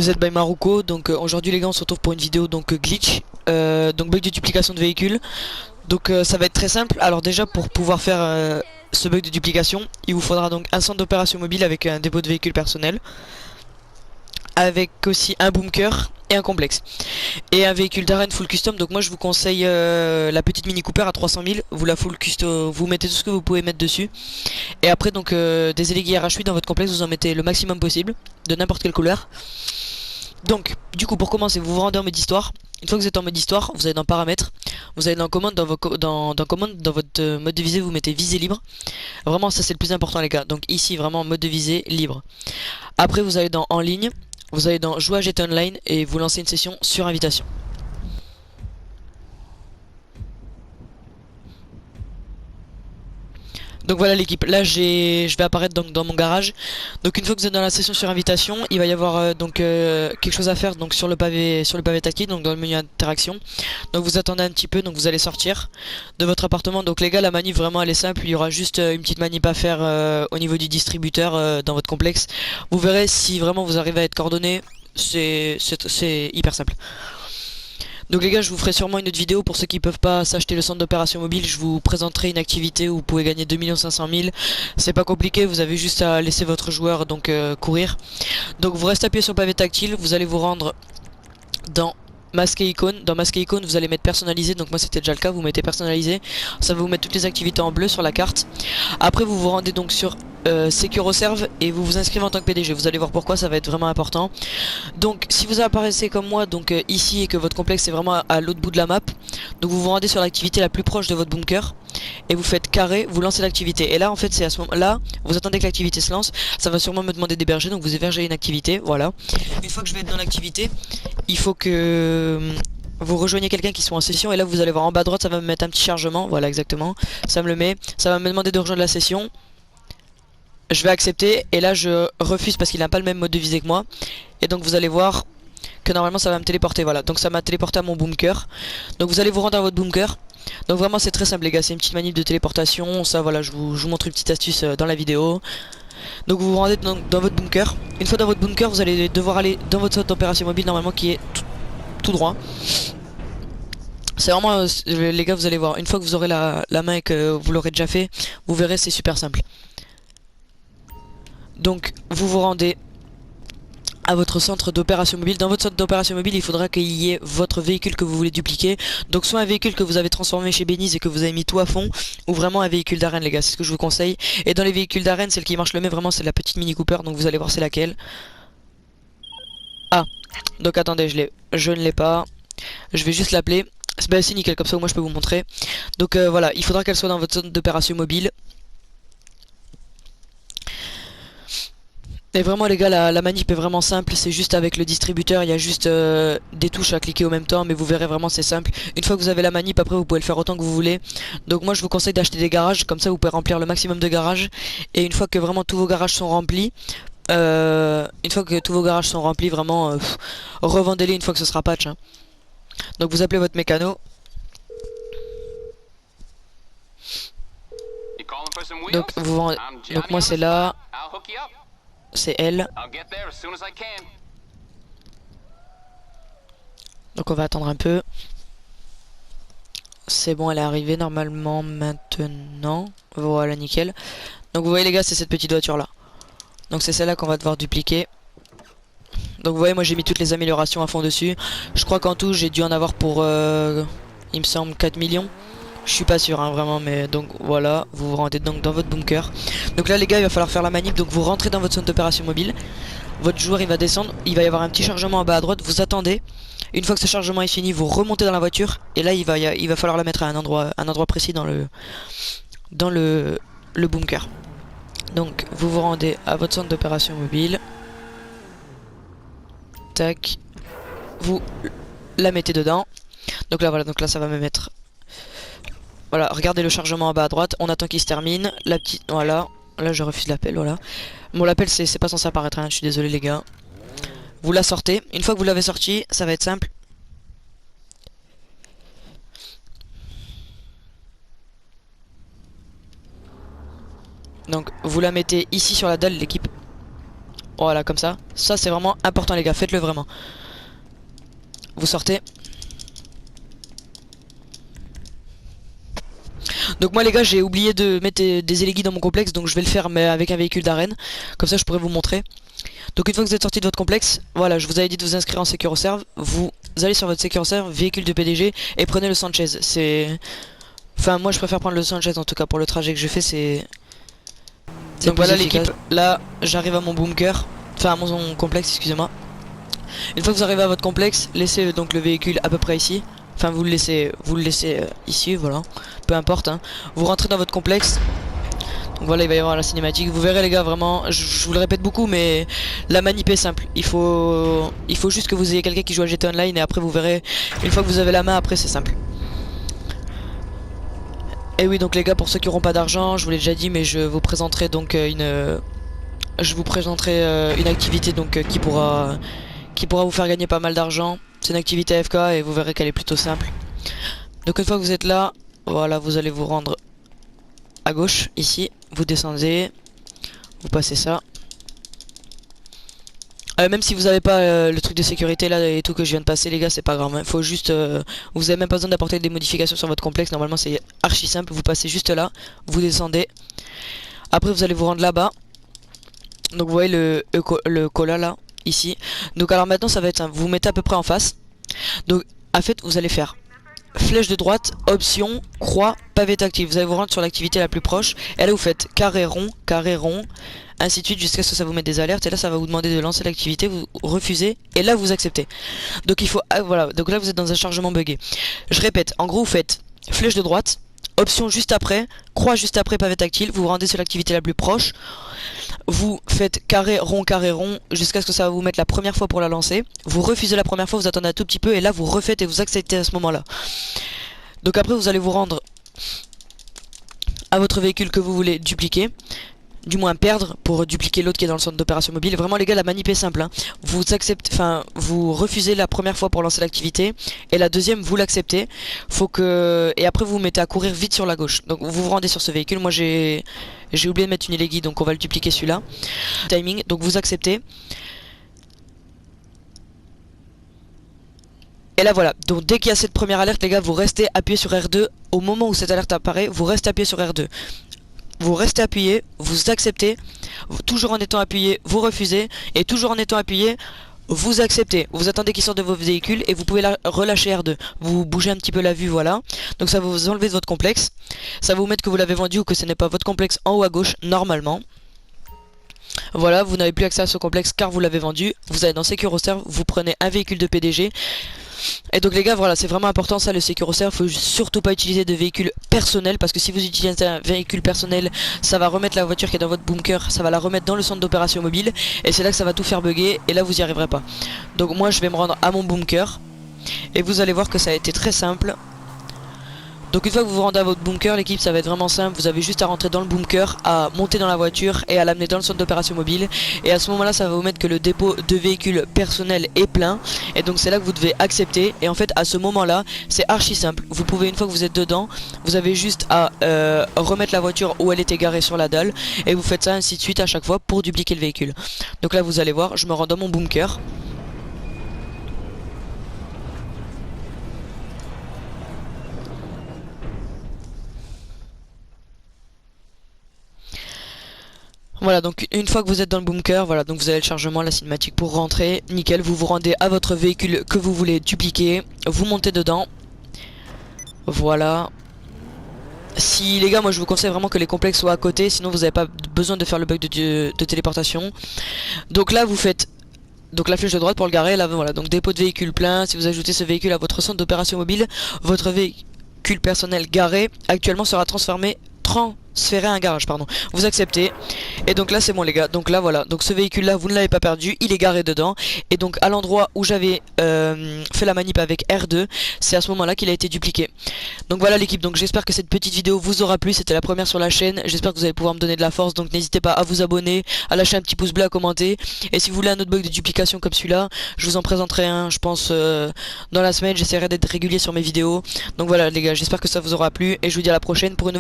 Vous êtes by Maruko, donc aujourd'hui les gars on se retrouve pour une vidéo donc glitch, donc bug de duplication de véhicules. Donc ça va être très simple. Alors déjà pour pouvoir faire ce bug de duplication, il vous faudra donc un centre d'opération mobile avec un dépôt de véhicules personnel, avec aussi un bunker et un complexe. Et un véhicule d'arène full custom, donc moi je vous conseille la petite Mini Cooper à 300 000, vous la full custom, vous mettez tout ce que vous pouvez mettre dessus. Et après donc des élégués RH8 dans votre complexe, vous en mettez le maximum possible, de n'importe quelle couleur. Donc, du coup, pour commencer, vous vous rendez en mode histoire. Une fois que vous êtes en mode histoire, vous allez dans paramètres. Vous allez dans commande, dans commande, dans votre mode de visée, vous mettez visée libre. Vraiment, ça c'est le plus important, les gars. Donc ici, vraiment, mode de visée libre. Après, vous allez dans en ligne. Vous allez dans jouer à GT Online et vous lancez une session sur invitation. Donc voilà l'équipe, là je vais apparaître donc dans mon garage. Donc une fois que vous êtes dans la session sur invitation, il va y avoir quelque chose à faire donc sur le pavé tactile, donc dans le menu interaction. Donc vous attendez un petit peu, donc vous allez sortir de votre appartement. Donc les gars, la manip vraiment elle est simple, il y aura juste une petite manip à faire au niveau du distributeur dans votre complexe. Vous verrez si vraiment vous arrivez à être coordonné, c'est hyper simple. Donc les gars, je vous ferai sûrement une autre vidéo pour ceux qui peuvent pas s'acheter le centre d'opération mobile. Je vous présenterai une activité où vous pouvez gagner 2 500 000. C'est pas compliqué, vous avez juste à laisser votre joueur donc courir. Donc vous restez appuyé sur le pavé tactile, vous allez vous rendre dans masquer icône. Dans masquer icône, vous allez mettre personnalisé. Donc moi c'était déjà le cas, vous mettez personnalisé. Ça va vous mettre toutes les activités en bleu sur la carte. Après vous vous rendez donc sur Securoserve et vous vous inscrivez en tant que PDG. Vous allez voir pourquoi, ça va être vraiment important. Donc si vous apparaissez comme moi donc ici et que votre complexe est vraiment à l'autre bout de la map, donc vous vous rendez sur l'activité la plus proche de votre bunker et vous faites carré, vous lancez l'activité. Et là en fait c'est à ce moment là, vous attendez que l'activité se lance, ça va sûrement me demander d'héberger, donc vous hébergez une activité, voilà. Une fois que je vais être dans l'activité, il faut que vous rejoignez quelqu'un qui soit en session et là vous allez voir en bas à droite ça va me mettre un petit chargement, voilà exactement, ça me le met, ça va me demander de rejoindre la session. Je vais accepter et là je refuse parce qu'il n'a pas le même mode de visée que moi. Et donc vous allez voir que normalement ça va me téléporter, voilà. Donc ça m'a téléporté à mon bunker. Donc vous allez vous rendre à votre bunker. Donc vraiment c'est très simple les gars, c'est une petite manip de téléportation. Ça voilà, je vous montre une petite astuce dans la vidéo. Donc vous vous rendez dans votre bunker. Une fois dans votre bunker, vous allez devoir aller dans votre centre d'opération mobile normalement qui est tout droit. C'est vraiment, les gars vous allez voir, une fois que vous aurez la main et que vous l'aurez déjà fait, vous verrez c'est super simple. Donc vous vous rendez à votre centre d'opération mobile. Dans votre centre d'opération mobile, il faudra qu'il y ait votre véhicule que vous voulez dupliquer. Donc soit un véhicule que vous avez transformé chez Beniz et que vous avez mis tout à fond, ou vraiment un véhicule d'arène les gars, c'est ce que je vous conseille. Et dans les véhicules d'arène, celle qui marche le mieux vraiment c'est la petite Mini Cooper, donc vous allez voir c'est laquelle. Ah, donc attendez, je ne l'ai pas. Je vais juste l'appeler. C'est nickel, comme ça moi je peux vous montrer. Donc voilà, il faudra qu'elle soit dans votre zone d'opération mobile. Et vraiment les gars, la manip est vraiment simple, c'est juste avec le distributeur, il y a juste des touches à cliquer au même temps, mais vous verrez vraiment c'est simple. Une fois que vous avez la manip, après vous pouvez le faire autant que vous voulez. Donc moi je vous conseille d'acheter des garages, comme ça vous pouvez remplir le maximum de garages. Et une fois que vraiment tous vos garages sont remplis, vraiment revendez-les une fois que ce sera patch, hein. Donc vous appelez votre mécano. Donc donc moi c'est là, c'est elle. Donc on va attendre un peu. C'est bon, elle est arrivée normalement maintenant. Voilà, nickel. Donc vous voyez les gars, c'est cette petite voiture là. Donc c'est celle-là qu'on va devoir dupliquer. Donc vous voyez, moi j'ai mis toutes les améliorations à fond dessus. Je crois qu'en tout j'ai dû en avoir pour il me semble 4 millions. Je suis pas sûr hein, vraiment, mais donc voilà, vous vous rendez donc dans votre bunker. Donc là les gars, il va falloir faire la manip. Donc vous rentrez dans votre zone d'opération mobile. Votre joueur il va descendre, il va y avoir un petit chargement en bas à droite, vous attendez. Une fois que ce chargement est fini, vous remontez dans la voiture et là il va falloir la mettre à un endroit précis dans le bunker. Donc vous vous rendez à votre centre d'opération mobile. Tac. Vous la mettez dedans. Donc là voilà, donc là ça va me mettre. Voilà, regardez le chargement en bas à droite, on attend qu'il se termine. La petite. Voilà. Là je refuse l'appel, voilà. Bon l'appel c'est pas censé apparaître, hein, je suis désolé les gars. Vous la sortez. Une fois que vous l'avez sortie, ça va être simple. Donc vous la mettez ici sur la dalle l'équipe. Voilà, comme ça. Ça c'est vraiment important les gars, faites-le vraiment. Vous sortez. Donc moi les gars, j'ai oublié de mettre des éléguis dans mon complexe, donc je vais le faire mais avec un véhicule d'arène. Comme ça je pourrais vous montrer. Donc une fois que vous êtes sorti de votre complexe, voilà, je vous avais dit de vous inscrire en SecuroServe. Vous allez sur votre SecuroServe, véhicule de PDG, et prenez le Sanchez. C'est... Enfin moi je préfère prendre le Sanchez en tout cas pour le trajet que je fais, c'est... Donc voilà l'équipe, là j'arrive à mon bunker, enfin à mon complexe, excusez-moi. Une fois que vous arrivez à votre complexe, laissez donc le véhicule à peu près ici. Enfin vous le laissez ici, voilà, peu importe hein. Vous rentrez dans votre complexe. Donc voilà, il va y avoir la cinématique. Vous verrez les gars, vraiment, je vous le répète beaucoup, mais la manip est simple. Il faut juste que vous ayez quelqu'un qui joue à GT Online, et après vous verrez, une fois que vous avez la main, après c'est simple. Et oui, donc les gars, pour ceux qui n'auront pas d'argent, je vous l'ai déjà dit, mais je vous présenterai donc une activité donc qui pourra vous faire gagner pas mal d'argent. C'est une activité AFK et vous verrez qu'elle est plutôt simple. Donc une fois que vous êtes là, voilà, vous allez vous rendre à gauche ici, vous descendez, vous passez ça. Même si vous n'avez pas le truc de sécurité là et tout que je viens de passer les gars, c'est pas grave hein. Faut juste vous avez même pas besoin d'apporter des modifications sur votre complexe. Normalement c'est archi simple, vous passez juste là, vous descendez. Après vous allez vous rendre là-bas. Donc vous voyez le cola là, ici. Donc alors maintenant ça va être simple, vous vous mettez à peu près en face. Donc en fait vous allez faire flèche de droite, option, croix, pavé tactile. Vous allez vous rendre sur l'activité la plus proche. Et là vous faites carré rond, ainsi de suite jusqu'à ce que ça vous mette des alertes. Et là ça va vous demander de lancer l'activité, vous refusez. Et là vous acceptez. Donc il faut, voilà, donc là vous êtes dans un chargement buggé. Je répète, en gros vous faites flèche de droite, option juste après, croix juste après, pavé tactile. Vous vous rendez sur l'activité la plus proche. Vous faites carré rond jusqu'à ce que ça va vous mettre la première fois pour la lancer. Vous refusez la première fois, vous attendez un tout petit peu et là vous refaites et vous acceptez à ce moment là. Donc après vous allez vous rendre à votre véhicule que vous voulez dupliquer, du moins perdre pour dupliquer l'autre qui est dans le centre d'opération mobile. Vraiment les gars, la manip est simple hein. Vous acceptez, enfin vous refusez la première fois pour lancer l'activité et la deuxième vous l'acceptez. Faut que, et après vous vous mettez à courir vite sur la gauche. Donc vous vous rendez sur ce véhicule. Moi j'ai oublié de mettre une élégui, donc on va le dupliquer celui-là. Timing, donc vous acceptez. Et là voilà, donc dès qu'il y a cette première alerte les gars, vous restez appuyé sur R2. Au moment où cette alerte apparaît, vous restez appuyé sur R2. Vous restez appuyé, vous acceptez, toujours en étant appuyé, vous refusez, et toujours en étant appuyé, vous acceptez. Vous attendez qu'il sorte de vos véhicules et vous pouvez relâcher R2. Vous bougez un petit peu la vue, voilà. Donc ça va vous enlever de votre complexe. Ça va vous mettre que vous l'avez vendu ou que ce n'est pas votre complexe en haut à gauche, normalement. Voilà, vous n'avez plus accès à ce complexe car vous l'avez vendu. Vous allez dans SecuroServe, vous prenez un véhicule de PDG. Et donc les gars, voilà, c'est vraiment important ça, le SecuroServe. Faut surtout pas utiliser de véhicule personnel, parce que si vous utilisez un véhicule personnel, ça va remettre la voiture qui est dans votre bunker, ça va la remettre dans le centre d'opération mobile, et c'est là que ça va tout faire bugger, et là vous y arriverez pas. Donc moi je vais me rendre à mon bunker, et vous allez voir que ça a été très simple. Donc une fois que vous vous rendez à votre bunker, l'équipe, ça va être vraiment simple. Vous avez juste à rentrer dans le bunker, à monter dans la voiture et à l'amener dans le centre d'opération mobile. Et à ce moment là ça va vous mettre que le dépôt de véhicules personnels est plein. Et donc c'est là que vous devez accepter. Et en fait à ce moment là c'est archi simple. Vous pouvez, une fois que vous êtes dedans, vous avez juste à remettre la voiture où elle était garée sur la dalle. Et vous faites ça ainsi de suite à chaque fois pour dupliquer le véhicule. Donc là vous allez voir, je me rends dans mon bunker. Voilà, donc une fois que vous êtes dans le bunker, voilà, donc vous avez le chargement, la cinématique pour rentrer, nickel, vous vous rendez à votre véhicule que vous voulez dupliquer, vous montez dedans, voilà. Si les gars, moi je vous conseille vraiment que les complexes soient à côté, sinon vous n'avez pas besoin de faire le bug de téléportation. Donc là vous faites donc la flèche de droite pour le garer, là voilà, donc dépôt de véhicule plein. Si vous ajoutez ce véhicule à votre centre d'opération mobile, votre véhicule personnel garé actuellement sera transféré à un garage, pardon. Vous acceptez. Et donc là c'est bon les gars. Donc là voilà. Donc ce véhicule là vous ne l'avez pas perdu. Il est garé dedans. Et donc à l'endroit où j'avais fait la manip avec R2, c'est à ce moment là qu'il a été dupliqué. Donc voilà l'équipe. Donc j'espère que cette petite vidéo vous aura plu. C'était la première sur la chaîne. J'espère que vous allez pouvoir me donner de la force. Donc n'hésitez pas à vous abonner, à lâcher un petit pouce bleu, à commenter. Et si vous voulez un autre bug de duplication comme celui-là, je vous en présenterai un, je pense, dans la semaine. J'essaierai d'être régulier sur mes vidéos. Donc voilà les gars, j'espère que ça vous aura plu. Et je vous dis à la prochaine pour une nouvelle